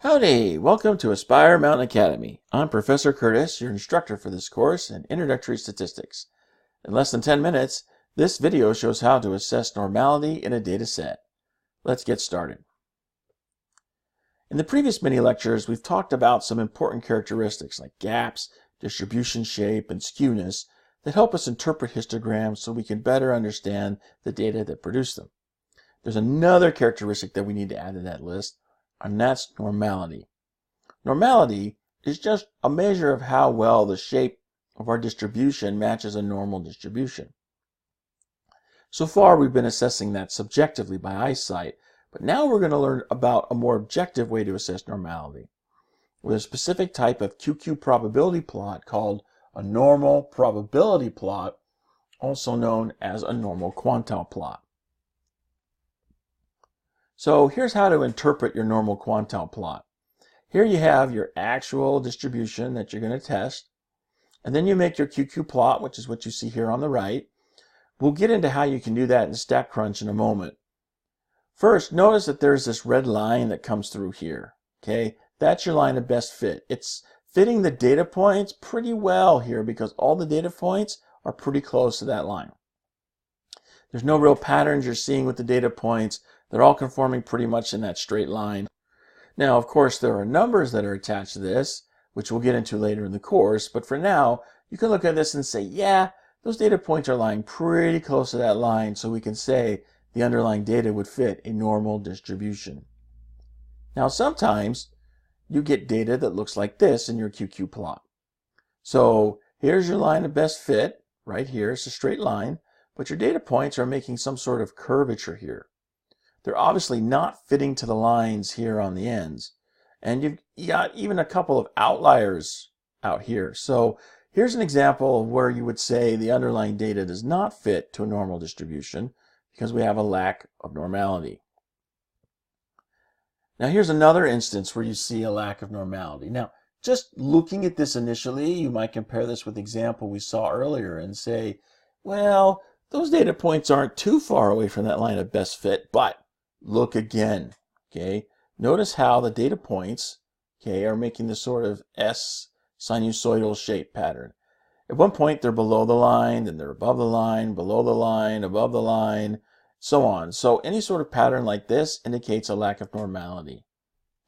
Howdy! Welcome to Aspire Mountain Academy. I'm Professor Curtis, your instructor for this course in Introductory Statistics. In less than 10 minutes, this video shows how to assess normality in a data set. Let's get started. In the previous mini lectures, we've talked about some important characteristics like gaps, distribution shape, and skewness that help us interpret histograms so we can better understand the data that produce them. There's another characteristic that we need to add to that list, and that's normality. Normality is just a measure of how well the shape of our distribution matches a normal distribution. So far, we've been assessing that subjectively by eyesight, but now we're going to learn about a more objective way to assess normality with a specific type of QQ probability plot called a normal probability plot, also known as a normal quantile plot. So here's how to interpret your normal quantile plot. Here you have your actual distribution that you're going to test, and then you make your QQ plot, which is what you see here on the right. We'll get into how you can do that in StatCrunch in a moment. First, notice that there's this red line that comes through here. Okay, that's your line of best fit. It's fitting the data points pretty well here because all the data points are pretty close to that line. There's no real patterns you're seeing with the data points. They're all conforming pretty much in that straight line. Now, of course, there are numbers that are attached to this, which we'll get into later in the course, but for now, you can look at this and say, yeah, those data points are lying pretty close to that line, so we can say the underlying data would fit a normal distribution. Now, sometimes you get data that looks like this in your QQ plot. So here's your line of best fit, right here, it's a straight line, but your data points are making some sort of curvature here. They're obviously not fitting to the lines here on the ends. And you've got even a couple of outliers out here. So here's an example of where you would say the underlying data does not fit to a normal distribution because we have a lack of normality. Now here's another instance where you see a lack of normality. Now, just looking at this initially, you might compare this with the example we saw earlier and say, well, those data points aren't too far away from that line of best fit, but look again, okay? Notice how the data points, okay, are making this sort of S sinusoidal shape pattern. At one point, they're below the line, then they're above the line, below the line, above the line, so on. So any sort of pattern like this indicates a lack of normality,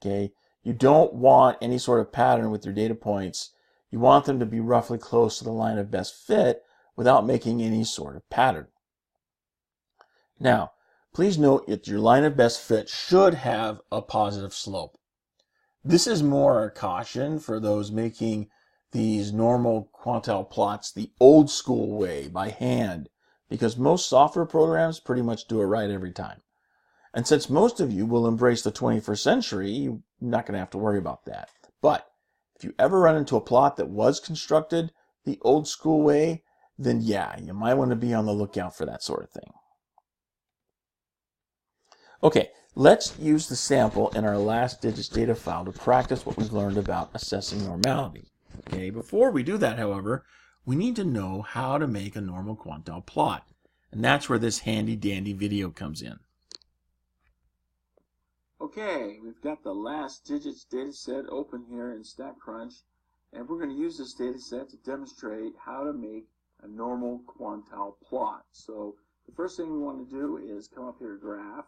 okay? You don't want any sort of pattern with your data points. You want them to be roughly close to the line of best fit without making any sort of pattern. Now, please note that your line of best fit should have a positive slope. This is more a caution for those making these normal quantile plots the old school way by hand, because most software programs pretty much do it right every time. And since most of you will embrace the 21st century, you're not going to have to worry about that. But if you ever run into a plot that was constructed the old school way, then yeah, you might want to be on the lookout for that sort of thing. Okay, let's use the sample in our last digits data file to practice what we've learned about assessing normality. Okay, before we do that, however, we need to know how to make a normal quantile plot. And that's where this handy dandy video comes in. Okay, we've got the last digits data set open here in StatCrunch, and we're going to use this data set to demonstrate how to make a normal quantile plot. So the first thing we want to do is come up here to Graph,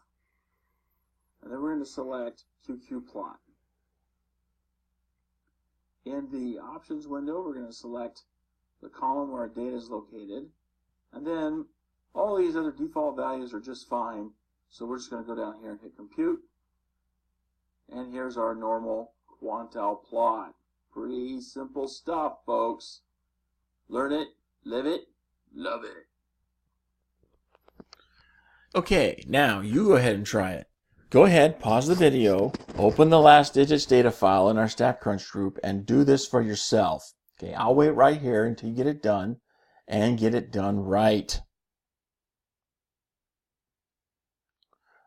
and then we're going to select QQ plot. In the options window, we're going to select the column where our data is located, and then all these other default values are just fine, so we're just going to go down here and hit compute, and here's our normal quantile plot. Pretty simple stuff, folks. Learn it, live it, love it. Okay, now you go ahead and try it. Go ahead, pause the video, open the last digits data file in our StatCrunch group, and do this for yourself. Okay, I'll wait right here until you get it done, and get it done right.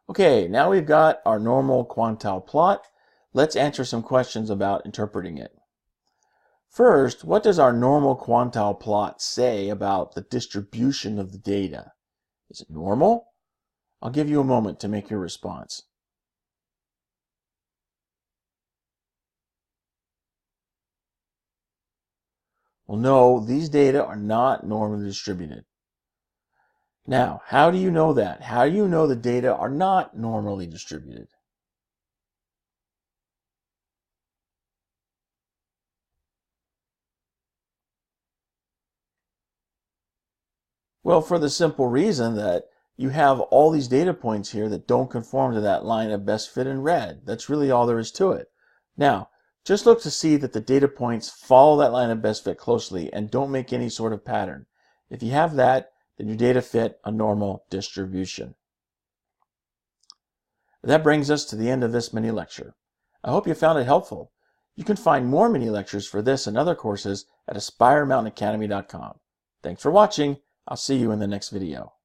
Okay, now we've got our normal quantile plot. Let's answer some questions about interpreting it. First, what does our normal quantile plot say about the distribution of the data? Is it normal? I'll give you a moment to make your response. Well, no, these data are not normally distributed. Now, how do you know that? How do you know the data are not normally distributed? Well, for the simple reason that you have all these data points here that don't conform to that line of best fit in red. That's really all there is to it. Now, just look to see that the data points follow that line of best fit closely and don't make any sort of pattern. If you have that, then your data fit a normal distribution. That brings us to the end of this mini lecture. I hope you found it helpful. You can find more mini lectures for this and other courses at AspireMountainAcademy.com. Thanks for watching. I'll see you in the next video.